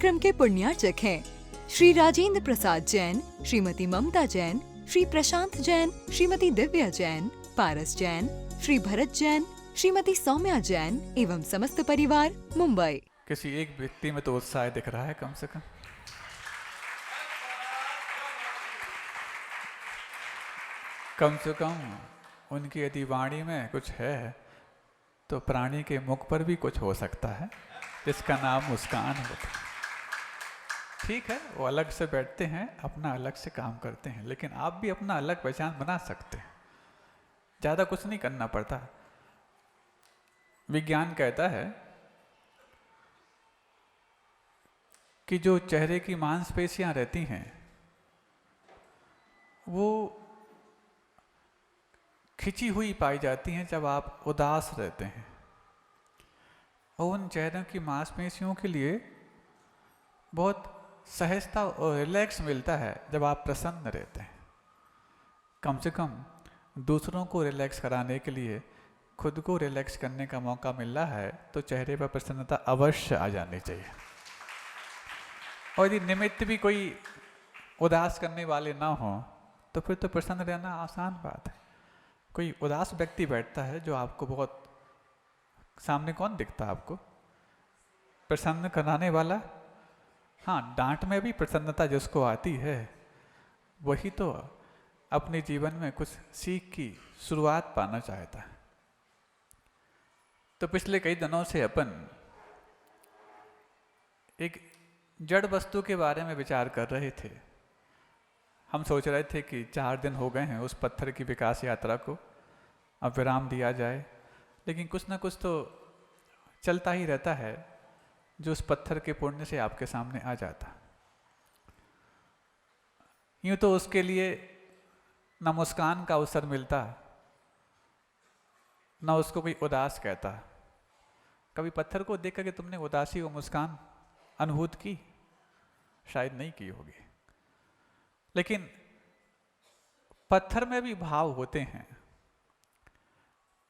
कार्यक्रम के पुण्यार्चक हैं श्री राजेंद्र प्रसाद जैन, श्रीमती ममता जैन, श्री प्रशांत जैन, श्रीमती दिव्या जैन, पारस जैन, श्री भरत जैन, श्रीमती सौम्या जैन एवं समस्त परिवार, मुंबई। किसी एक व्यक्ति में तो उत्साह दिख रहा है कम से कम। कम से कम उनकी यदि वाणी में कुछ है तो प्राणी के मुख पर भी कुछ हो सकता है, जिसका नाम मुस्कान होता है। ठीक है, वो अलग से बैठते हैं, अपना अलग से काम करते हैं, लेकिन आप भी अपना अलग पहचान बना सकते हैं। ज़्यादा कुछ नहीं करना पड़ता। विज्ञान कहता है कि जो चेहरे की मांसपेशियां रहती हैं वो खिंची हुई पाई जाती हैं जब आप उदास रहते हैं, और उन चेहरों की मांसपेशियों के लिए बहुत सहजता और रिलैक्स मिलता है जब आप प्रसन्न रहते हैं। कम से कम दूसरों को रिलैक्स कराने के लिए खुद को रिलैक्स करने का मौका मिल रहा है तो चेहरे पर प्रसन्नता अवश्य आ जानी चाहिए। और यदि निमित्त भी कोई उदास करने वाले ना हो तो फिर तो प्रसन्न रहना आसान बात है। कोई उदास व्यक्ति बैठता है जो आपको बहुत, सामने कौन दिखता है आपको प्रसन्न कराने वाला? हाँ, डांट में भी प्रसन्नता जिसको आती है वही तो अपने जीवन में कुछ सीख की शुरुआत पाना चाहता है। तो पिछले कई दिनों से अपन एक जड़ वस्तु के बारे में विचार कर रहे थे। हम सोच रहे थे कि 4 दिन हो गए हैं उस पत्थर की विकास यात्रा को, अब विराम दिया जाए, लेकिन कुछ ना कुछ तो चलता ही रहता है जो उस पत्थर के पुण्य से आपके सामने आ जाता। यूं तो उसके लिए न मुस्कान का अवसर मिलता, न उसको कोई उदास कहता। कभी पत्थर को देख करके तुमने उदासी और मुस्कान अनुभूत की? शायद नहीं की होगी। लेकिन पत्थर में भी भाव होते हैं।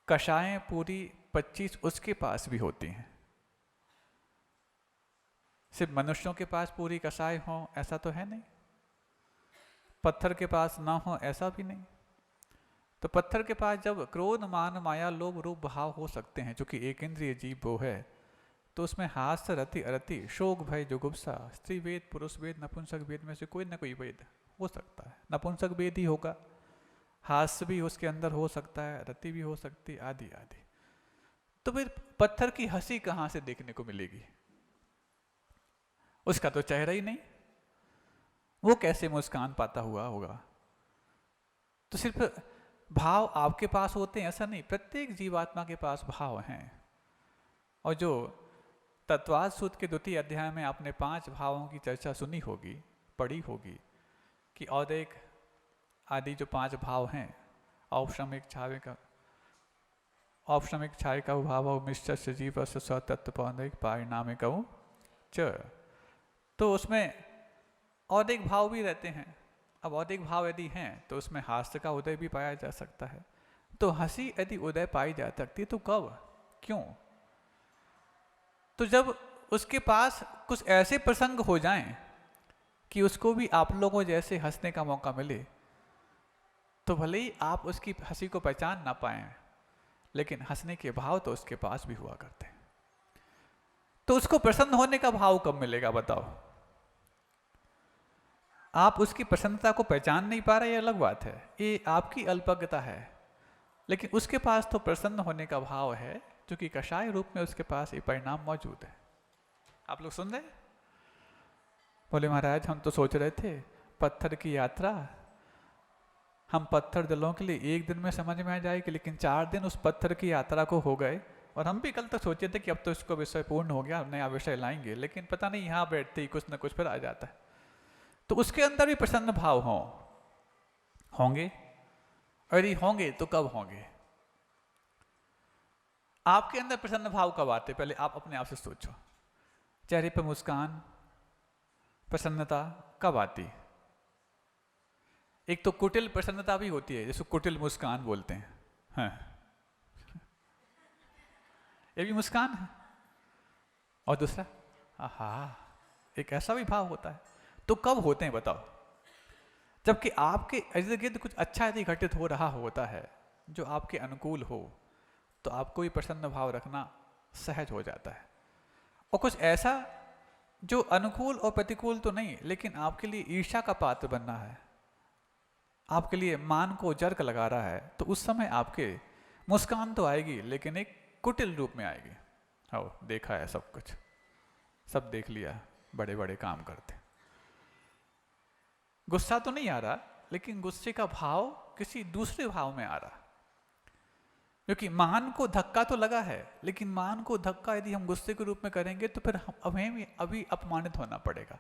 कषायें पूरी 25 उसके पास भी होती हैं। सिर्फ मनुष्यों के पास पूरी कषाय हो ऐसा तो है नहीं, पत्थर के पास ना हो ऐसा भी नहीं। तो पत्थर के पास जब क्रोध, मान, माया, लोभ रूप भाव हो सकते हैं, चूंकि एक इंद्रिय जीव वो है, तो उसमें हास्य, रति, अरति, शोक, भय, जुगुप्सा, स्त्री वेद, पुरुष वेद, नपुंसक वेद में से कोई ना कोई वेद हो सकता है। नपुंसक वेद ही होगा, हास्य भी उसके अंदर हो सकता है, रति भी हो सकती, आदि आदि। तो फिर पत्थर की हंसी कहां से देखने को मिलेगी? उसका तो चेहरा ही नहीं, वो कैसे मुस्कान पाता हुआ होगा? तो सिर्फ भाव आपके पास होते हैं ऐसा नहीं, प्रत्येक जीवात्मा के पास भाव हैं। और जो तत्वाद सूत्र के 2 अध्याय में आपने 5 भावों की चर्चा सुनी होगी, पढ़ी होगी कि औदैक आदि जो 5 भाव हैं, औपशमिक, छाय का भाव, मिश्र से जीव से स्वतत्व पौंदैक पारिणामिक च। तो उसमें औदैक भाव भी रहते हैं। अब औदैक भाव यदि हैं तो उसमें हास्य का उदय भी पाया जा सकता है। तो हंसी यदि उदय पाई जा सकती तो कब, क्यों? तो जब उसके पास कुछ ऐसे प्रसंग हो जाएं कि उसको भी आप लोगों जैसे हंसने का मौका मिले, तो भले ही आप उसकी हंसी को पहचान ना पाएं, लेकिन हंसने के भाव तो उसके पास भी हुआ करते हैं। तो उसको प्रसन्न होने का भाव कब मिलेगा बताओ? आप उसकी प्रसन्नता को पहचान नहीं पा रहे, ये अलग बात है, ये आपकी अल्पज्ञता है। लेकिन उसके पास तो प्रसन्न होने का भाव है, क्योंकि कषाय रूप में उसके पास ये परिणाम मौजूद है। आप लोग सुन रहे? बोले महाराज हम तो सोच रहे थे पत्थर की यात्रा हम पत्थर दिलों के लिए 1 दिन में समझ में आ जाएगी, लेकिन 4 दिन उस पत्थर की यात्रा को हो गए। और हम भी कल तक सोचे थे कि अब तो इसको विषय पूर्ण हो गया, नया विषय लाएंगे, लेकिन पता नहीं यहाँ बैठते ही कुछ ना कुछ फिर आ जाता है। तो उसके अंदर भी प्रसन्न भाव होंगे, और यदि होंगे तो कब होंगे? आपके अंदर प्रसन्न भाव कब आते? पहले आप अपने आप से सोचो। चेहरे पर मुस्कान, प्रसन्नता कब आती? एक तो कुटिल प्रसन्नता भी होती है, जिसको कुटिल मुस्कान बोलते हैं। हाँ, ये भी मुस्कान है। और दूसरा, आहा, एक ऐसा भी भाव होता है। तो कब होते हैं बताओ? जबकि आपके इर्द गिर्द कुछ अच्छा यदि घटित हो रहा होता है जो आपके अनुकूल हो, तो आपको भी प्रसन्न भाव रखना सहज हो जाता है। और कुछ ऐसा जो अनुकूल और प्रतिकूल तो नहीं, लेकिन आपके लिए ईर्ष्या का पात्र बनना है, आपके लिए मान को जर्क लगा रहा है, तो उस समय आपके मुस्कान तो आएगी, लेकिन एक कुटिल रूप में आएगी। हो देखा है सब कुछ, सब देख लिया, बड़े बड़े काम करते। गुस्सा तो नहीं आ रहा, लेकिन गुस्से का भाव किसी दूसरे भाव में आ रहा, क्योंकि मान को धक्का तो लगा है, लेकिन मान को धक्का यदि हम गुस्से के रूप में करेंगे तो फिर हमें भी अभी अपमानित होना पड़ेगा।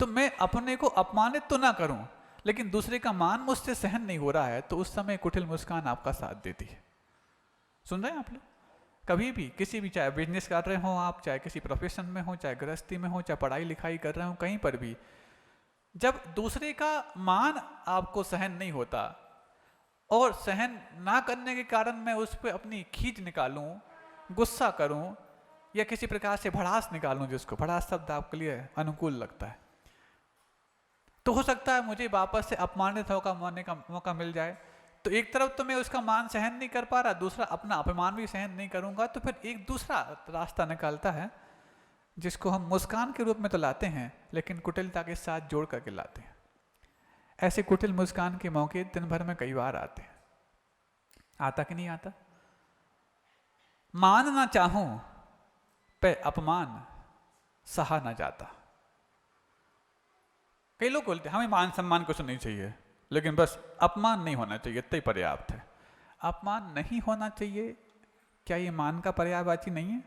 तो मैं अपने को अपमानित तो ना करूं, लेकिन दूसरे का मान मुझसे सहन नहीं हो रहा है, तो उस समय कुटिल मुस्कान आपका साथ देती है। सुन रहे हैं आप लोग? कभी भी किसी भी, चाहे बिजनेस कर रहे हो आप, चाहे किसी प्रोफेशन में हो, चाहे गृहस्थी में हो, चाहे पढ़ाई लिखाई कर रहे हो, कहीं पर भी जब दूसरे का मान आपको सहन नहीं होता और सहन ना करने के कारण मैं उस पर अपनी खींच निकालूं, गुस्सा करूं या किसी प्रकार से भड़ास निकालूं, जिसको भड़ास शब्द आपके लिए अनुकूल लगता है, तो हो सकता है मुझे वापस से अपमानित होने का मौका मिल जाए। तो एक तरफ तो मैं उसका मान सहन नहीं कर पा रहा, दूसरा अपना अपमान भी सहन नहीं करूंगा, तो फिर एक दूसरा रास्ता निकालता है जिसको हम मुस्कान के रूप में तो लाते हैं, लेकिन कुटिलता के साथ जोड़ करके लाते हैं। ऐसे कुटिल मुस्कान के मौके दिन भर में कई बार आते हैं। आता कि नहीं आता? मान ना चाहूं पे अपमान सहा ना जाता। कई लोग बोलते हैं हमें मान सम्मान कुछ नहीं चाहिए, लेकिन बस अपमान नहीं होना चाहिए, इतना ही पर्याप्त है। अपमान नहीं होना चाहिए, क्या ये मान का पर्यायवाची नहीं है?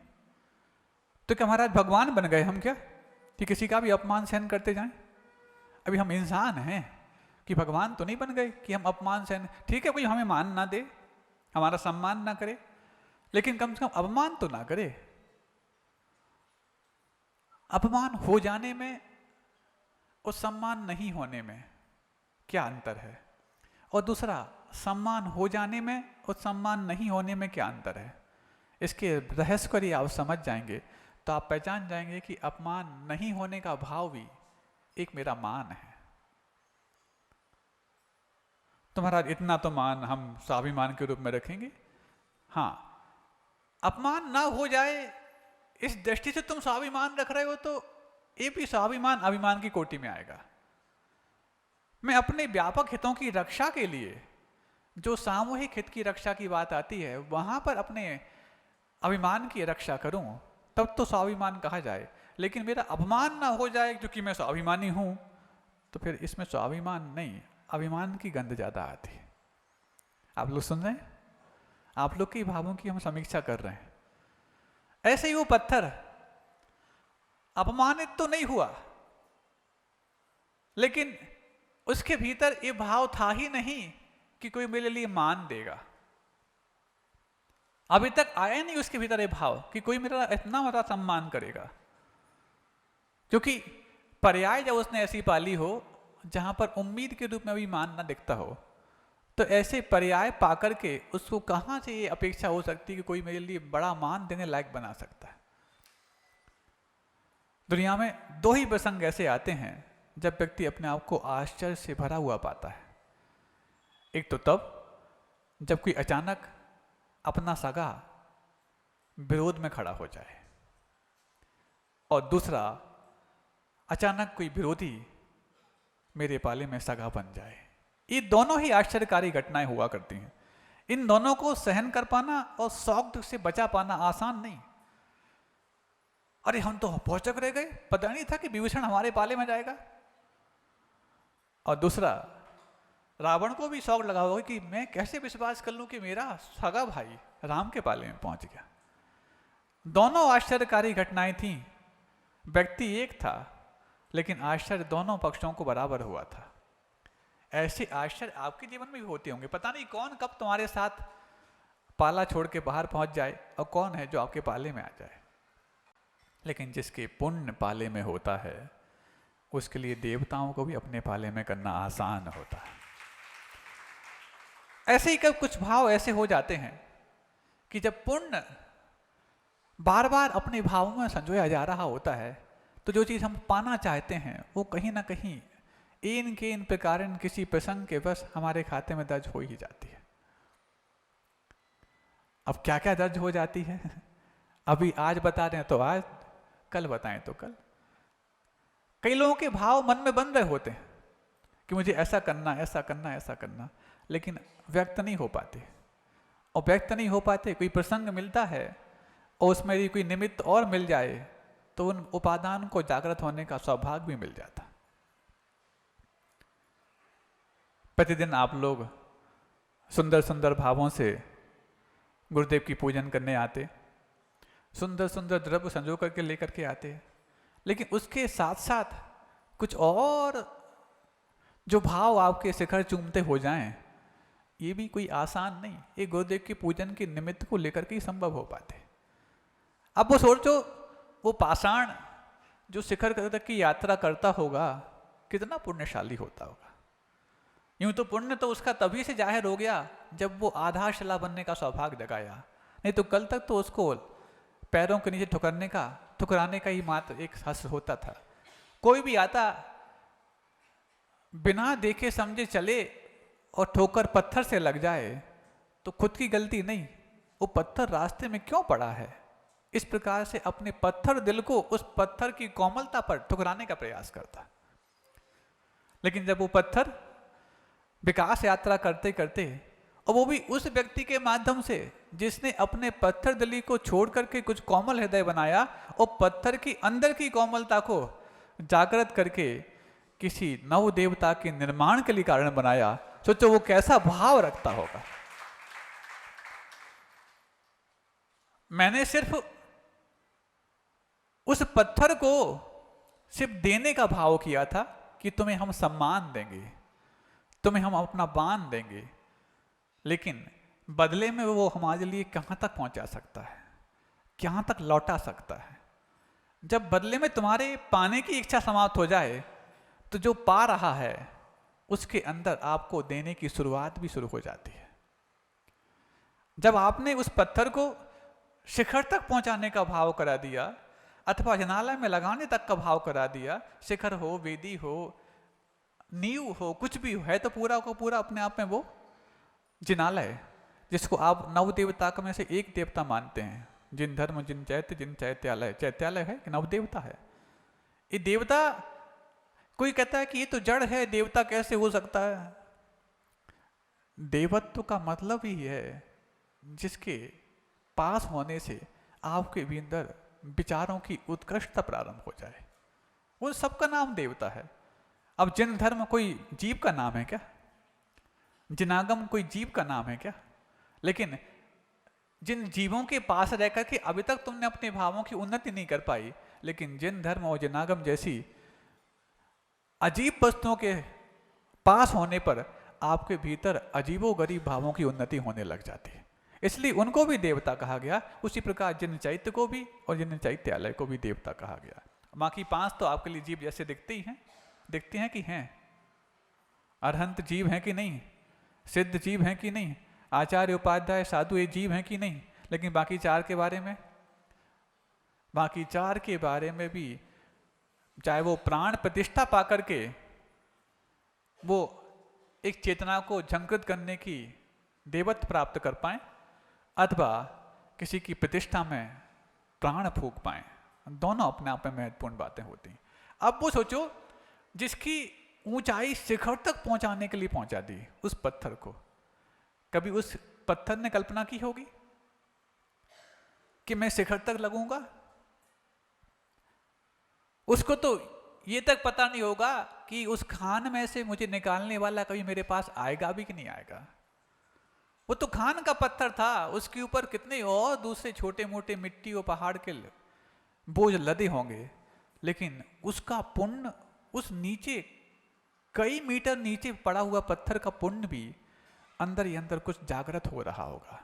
तो क्या महाराज भगवान बन गए हम क्या, कि किसी का भी अपमान सहन करते जाएं? अभी हम इंसान हैं, कि भगवान तो नहीं बन गए कि हम अपमान सहन। ठीक है, कोई हमें मान ना दे, हमारा सम्मान ना करे, लेकिन कम से कम अपमान तो ना करे। अपमान हो जाने में और सम्मान नहीं होने में क्या अंतर है? और दूसरा, सम्मान हो जाने में और सम्मान नहीं होने में क्या अंतर है? इसके रहस्य को यदि आप समझ जाएंगे तो आप पहचान जाएंगे कि अपमान नहीं होने का भाव भी एक मेरा मान है। तो महाराज इतना तो मान हम स्वाभिमान के रूप में रखेंगे। हाँ, अपमान ना हो जाए इस दृष्टि से तुम स्वाभिमान रख रहे हो, तो ये भी स्वाभिमान अभिमान की कोटि में आएगा। मैं अपने व्यापक हितों की रक्षा के लिए, जो सामूहिक हित की रक्षा की बात आती है, वहां पर अपने अभिमान की रक्षा करूं, तब तो स्वाभिमान कहा जाए। लेकिन मेरा अपमान ना हो जाए क्योंकि मैं स्वाभिमानी हूं, तो फिर इसमें स्वाभिमान नहीं, अभिमान की गंध ज्यादा आती है। आप लोग सुन रहे हैं? आप लोग के भावों की हम समीक्षा कर रहे हैं। ऐसे ही वो पत्थर अपमानित तो नहीं हुआ, लेकिन उसके भीतर ये भाव था ही नहीं कि कोई मेरे लिए मान देगा। अभी तक आया नहीं उसके भीतर ये भाव कि कोई मेरा इतना बड़ा सम्मान करेगा, क्योंकि पर्याय जब उसने ऐसी पाली हो जहां पर उम्मीद के रूप में भी मान ना दिखता हो, तो ऐसे पर्याय पाकर के उसको कहां से ये अपेक्षा हो सकती कि कोई मेरे लिए बड़ा मान देने लायक बना सकता है। दुनिया में दो ही प्रसंग ऐसे आते हैं जब व्यक्ति अपने आप को आश्चर्य से भरा हुआ पाता है। एक तो तब जब कोई अचानक अपना सगा विरोध में खड़ा हो जाए, और दूसरा अचानक कोई विरोधी मेरे पाले में सगा बन जाए। ये दोनों ही आश्चर्यकारी घटनाएं हुआ करती हैं। इन दोनों को सहन कर पाना और शौक से बचा पाना आसान नहीं। अरे हम तो भौचक रह गए, पता नहीं था कि विभीषण हमारे पाले में जाएगा। और दूसरा, रावण को भी शौक लगा होगा कि मैं कैसे विश्वास कर लूं कि मेरा सगा भाई राम के पाले में पहुंच गया। दोनों आश्चर्यकारी घटनाएं थीं। व्यक्ति एक था, लेकिन आश्चर्य दोनों पक्षों को बराबर हुआ था। ऐसे आश्चर्य आपके जीवन में भी होते होंगे। पता नहीं कौन कब तुम्हारे साथ पाला छोड़ के बाहर पहुंच जाए और कौन है जो आपके पाले में आ जाए। लेकिन जिसके पुण्य पाले में होता है, उसके लिए देवताओं को भी अपने पाले में करना आसान होता है। ऐसे ही कब कुछ भाव ऐसे हो जाते हैं कि जब पुण्य बार बार अपने भावों में संजोया जा रहा होता है, तो जो चीज़ हम पाना चाहते हैं वो कहीं ना कहीं इन के इन प्रकार किसी प्रसंग के बस हमारे खाते में दर्ज हो ही जाती है। अब क्या क्या दर्ज हो जाती है अभी आज बता रहे हैं तो आज, कल बताएं तो कल। कई लोगों के भाव मन में बन रहे होते हैं कि मुझे ऐसा करना, ऐसा करना, ऐसा करना, लेकिन व्यक्त नहीं हो पाते। और व्यक्त नहीं हो पाते, कोई प्रसंग मिलता है और उसमें यदि कोई निमित्त और मिल जाए तो उन उपादान को जागृत होने का सौभाग्य भी मिल जाता। प्रतिदिन आप लोग सुंदर सुंदर भावों से गुरुदेव की पूजन करने आते, सुंदर सुंदर द्रव्य संजो करके लेकर के आते, लेकिन उसके साथ साथ कुछ और जो भाव आपके शिखर चूमते हो जाएं, ये भी कोई आसान नहीं, ये गुरुदेव के पूजन के निमित्त को लेकर के ही संभव हो पाते। अब वो सोचो, वो पाषाण जो शिखर तक की यात्रा करता होगा कितना पुण्यशाली होता होगा। यूं तो पुण्य तो उसका तभी से जाहिर हो गया जब वो आधारशिला बनने का सौभाग्य जगाया, नहीं तो कल तक तो उसको पैरों के नीचे ठुकराने का ही मात्र एक हश्र होता था। कोई भी आता बिना देखे समझे चले और ठोकर पत्थर से लग जाए तो खुद की गलती नहीं, वो पत्थर रास्ते में क्यों पड़ा है, इस प्रकार से अपने पत्थर दिल को उस पत्थर की कोमलता पर ठुकराने का प्रयास करता। लेकिन जब वो पत्थर विकास यात्रा करते करते, और वो भी उस व्यक्ति के माध्यम से जिसने अपने पत्थर दिली को छोड़ करके कुछ कोमल हृदय बनाया और पत्थर की अंदर की कोमलता को जागृत करके किसी नव देवता के निर्माण के लिए कारण बनाया, सोचो वो कैसा भाव रखता होगा। मैंने सिर्फ उस पत्थर को सिर्फ देने का भाव किया था कि तुम्हें हम सम्मान देंगे, तुम्हें हम अपना बान देंगे, लेकिन बदले में वो हमारे लिए कहाँ तक पहुंचा सकता है, कहाँ तक लौटा सकता है। जब बदले में तुम्हारे पाने की इच्छा समाप्त हो जाए तो जो पा रहा है उसके अंदर आपको देने की शुरुआत भी शुरू हो जाती है। जब आपने उस पत्थर को शिखर तक पहुंचाने का भाव करा दिया अथवा हिमालय में लगाने तक का भाव करा दिया, शिखर हो, वेदी हो, नींव हो, कुछ भी है तो पूरा को पूरा अपने आप में वो जिनालय, जिसको आप नव देवता में से एक देवता मानते हैं, जिन धर्म जिन चैत्य जिन चैत्यालय, चैत्यालय है कि नव देवता है। ये देवता, कोई कहता है कि ये तो जड़ है, देवता कैसे हो सकता है। देवत्व का मतलब ही है जिसके पास होने से आपके भीतर विचारों की उत्कृष्टता प्रारंभ हो जाए, उन सबका नाम देवता है। अब जिन धर्म कोई जीव का नाम है क्या, जिनागम कोई जीव का नाम है क्या, लेकिन जिन जीवों के पास रहकर के अभी तक तुमने अपने भावों की उन्नति नहीं कर पाई, लेकिन जिन धर्म और जिनागम जैसी अजीब वस्तुओं के पास होने पर आपके भीतर अजीबोगरीब भावों की उन्नति होने लग जाती है, इसलिए उनको भी देवता कहा गया। उसी प्रकार जिन चैत्य को भी और जिन चैत्यालय को भी देवता कहा गया। बाकी पांच तो आपके लिए जीव जैसे दिखते ही हैं, दिखते हैं कि हैं, अरहंत जीव हैं कि नहीं, सिद्ध जीव हैं कि नहीं, आचार्य उपाध्याय साधु ये जीव हैं कि नहीं, लेकिन बाकी चार के बारे में भी चाहे वो प्राण प्रतिष्ठा पा करके वो एक चेतना को झंकृत करने की देवत्व प्राप्त कर पाए अथवा किसी की प्रतिष्ठा में प्राण फूंक पाए, दोनों अपने आप में महत्वपूर्ण बातें होती हैं। अब वो सोचो जिसकी ऊंचाई शिखर तक पहुंचाने के लिए पहुंचा दी उस पत्थर को, कभी उस पत्थर ने कल्पना की होगी कि मैं शिखर तक लगूंगा? उसको तो ये तक पता नहीं होगा कि उस खान में से मुझे निकालने वाला कभी मेरे पास आएगा भी कि नहीं आएगा। वो तो खान का पत्थर था, उसके ऊपर कितने और दूसरे छोटे मोटे मिट्टी और पहाड़ के बोझ लदे होंगे, लेकिन उसका पुण्य, उस नीचे कई मीटर नीचे पड़ा हुआ पत्थर का पुण्य भी अंदर ही अंदर कुछ जागृत हो रहा होगा।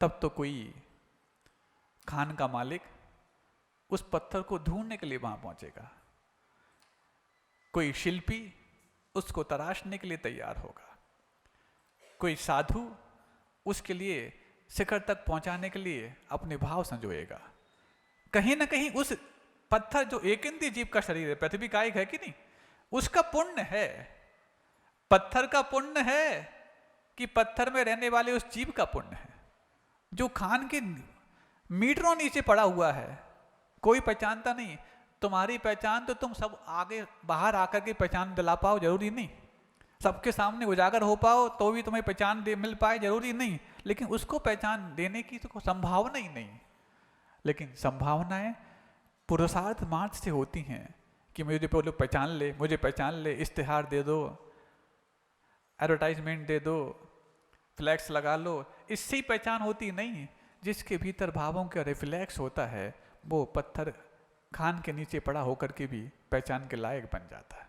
तब तो कोई खान का मालिक उस पत्थर को ढूंढने के लिए वहां पहुंचेगा, कोई शिल्पी उसको तराशने के लिए तैयार होगा, कोई साधु उसके लिए शिखर तक पहुंचाने के लिए अपने भाव संजोएगा। कहीं ना कहीं उस पत्थर जो एक इंद्रिय जीव का शरीर है, पृथ्वी का एक है कि नहीं, उसका पुण्य है। पत्थर का पुण्य है कि पत्थर में रहने वाले उस जीव का पुण्य है जो खान के मीटरों नीचे पड़ा हुआ है, कोई पहचानता नहीं। तुम्हारी पहचान तो तुम सब आगे बाहर आकर के पहचान दिला पाओ, जरूरी नहीं। सबके सामने उजागर हो पाओ तो भी तुम्हें पहचान मिल पाए, जरूरी नहीं। लेकिन उसको पहचान देने की तो संभावना ही नहीं। लेकिन संभावनाएं पुरुषार्थ मार्ग से होती हैं कि मुझे लोग पहचान ले, मुझे पहचान ले, इश्तिहार दे दो, एडवर्टाइजमेंट दे दो, फ्लैक्स लगा लो, इससे ही पहचान होती नहीं। जिसके भीतर भावों का रिफ्लेक्स होता है वो पत्थर खान के नीचे पड़ा होकर के भी पहचान के लायक बन जाता है।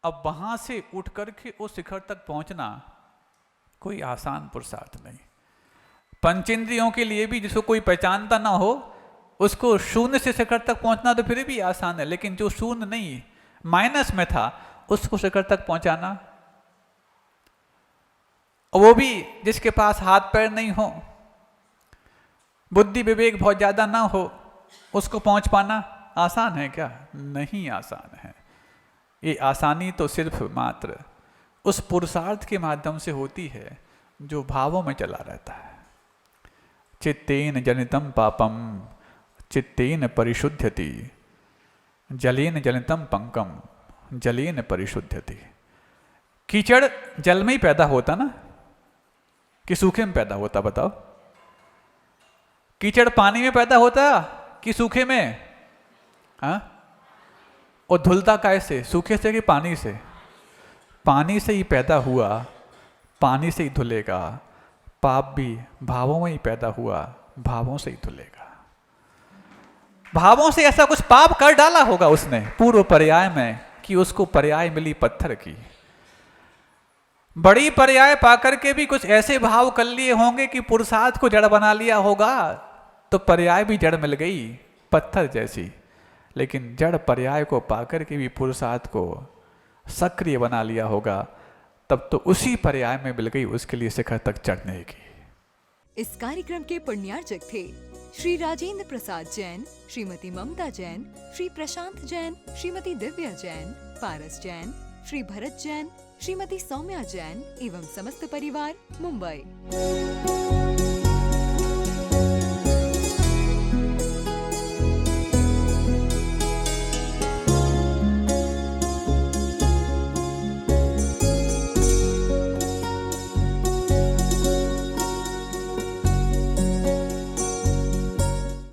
अब वहां से उठ करके उस शिखर तक पहुंचना कोई आसान पुरुषार्थ नहीं। पंचेंद्रियों के लिए भी जिसको कोई पहचानता ना हो, उसको शून्य से शिखर तक पहुंचना तो फिर भी आसान है, लेकिन जो शून्य नहीं, माइनस में था, उसको शिखर तक पहुंचाना, वो भी जिसके पास हाथ पैर नहीं हो, बुद्धि विवेक बहुत ज्यादा ना हो, उसको पहुंच पाना आसान है क्या? नहीं आसान है। ये आसानी तो सिर्फ मात्र उस पुरुषार्थ के माध्यम से होती है जो भावों में चला रहता है। चित्तेन जनितम पापम चित्तेन परिशुद्धति, जलेन जनितम पंकम जलेन परिशुद्धति। कीचड़ जल में ही पैदा होता ना कि सूखे में पैदा होता? बताओ, कीचड़ पानी में पैदा होता कि सूखे में? हाँ, और धुलता कैसे? सूखे से कि पानी से? पानी से ही पैदा हुआ, पानी से ही धुलेगा। पाप भी भावों में ही पैदा हुआ, भावों से ही धुलेगा। भावों से ऐसा कुछ पाप कर डाला होगा उसने पूर्व पर्याय में कि उसको पर्याय मिली पत्थर की। बड़ी पर्याय पाकर के भी कुछ ऐसे भाव कर लिए होंगे कि पुरुषार्थ को जड़ बना लिया होगा, तो पर्याय भी जड़ मिल गई पत्थर जैसी। लेकिन जड़ पर्याय को पाकर के भी पुरुषार्थ को सक्रिय बना लिया होगा, तब तो उसी पर्याय में मिल गई उसके लिए शिखर तक चढ़ने की। इस कार्यक्रम के पुण्यार्चक थे श्री राजेंद्र प्रसाद जैन, श्रीमती ममता जैन, श्री प्रशांत जैन, श्रीमती दिव्या जैन, पारस जैन, श्री भरत जैन, श्रीमती सौम्या जैन एवं समस्त परिवार, मुंबई।